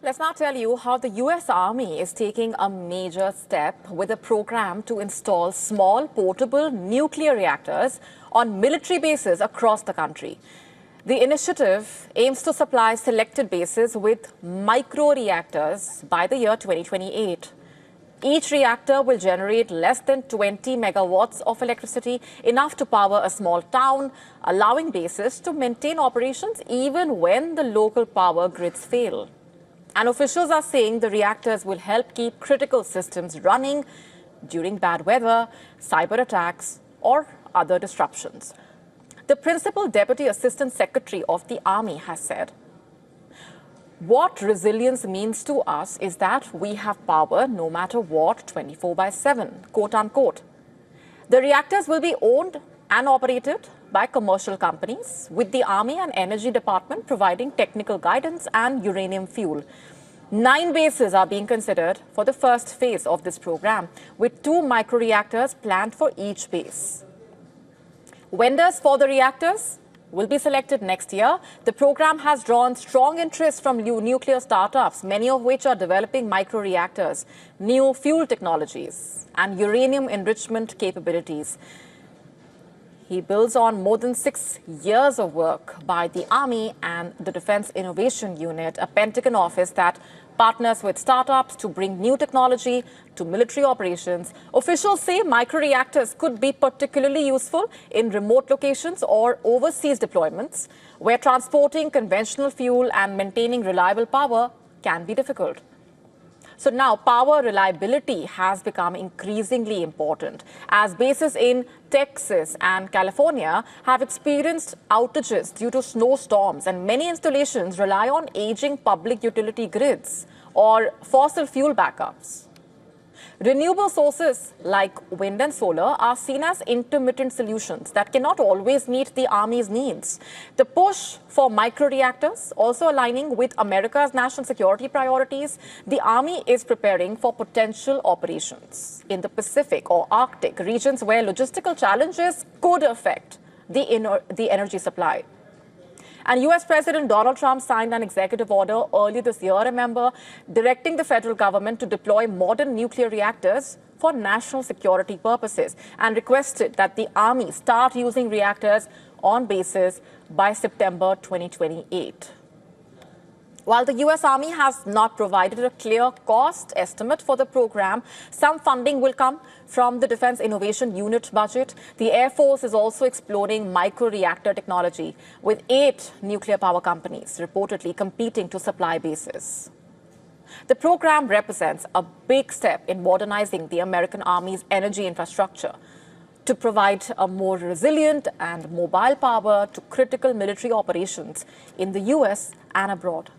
Let's now tell you how the US Army is taking a major step with a program to install small portable nuclear reactors on military bases across the country. The initiative aims to supply selected bases with microreactors by the year 2028. Each reactor will generate less than 20 megawatts of electricity, enough to power a small town, allowing bases to maintain operations even when the local power grids fail. And officials are saying the reactors will help keep critical systems running during bad weather, cyber attacks, or other disruptions. The Principal Deputy Assistant Secretary of the Army has said, "What resilience means to us is that we have power no matter what, 24/7, quote unquote. The reactors will be owned and operated by commercial companies, with the Army and Energy Department providing technical guidance and uranium fuel. 9 bases are being considered for the first phase of this program, with 2 microreactors planned for each base. Vendors for the reactors will be selected next year. The program has drawn strong interest from nuclear startups, many of which are developing microreactors, new fuel technologies, and uranium enrichment capabilities." He builds on more than 6 years of work by the Army and the Defense Innovation Unit, a Pentagon office that partners with startups to bring new technology to military operations. Officials say microreactors could be particularly useful in remote locations or overseas deployments, where transporting conventional fuel and maintaining reliable power can be difficult. So now power reliability has become increasingly important, as bases in Texas and California have experienced outages due to snowstorms, and many installations rely on aging public utility grids or fossil fuel backups. Renewable sources like wind and solar are seen as intermittent solutions that cannot always meet the Army's needs. The push for microreactors also aligning with America's national security priorities. The Army is preparing for potential operations in the Pacific or Arctic regions where logistical challenges could affect the energy supply. And US President Donald Trump signed an executive order earlier this year, remember, directing the federal government to deploy modern nuclear reactors for national security purposes, and requested that the Army start using reactors on bases by September 2028. While the US Army has not provided a clear cost estimate for the program, some funding will come from the Defense Innovation Unit budget. The Air Force is also exploring microreactor technology, with 8 nuclear power companies reportedly competing to supply bases. The program represents a big step in modernizing the American Army's energy infrastructure to provide a more resilient and mobile power to critical military operations in the US and abroad.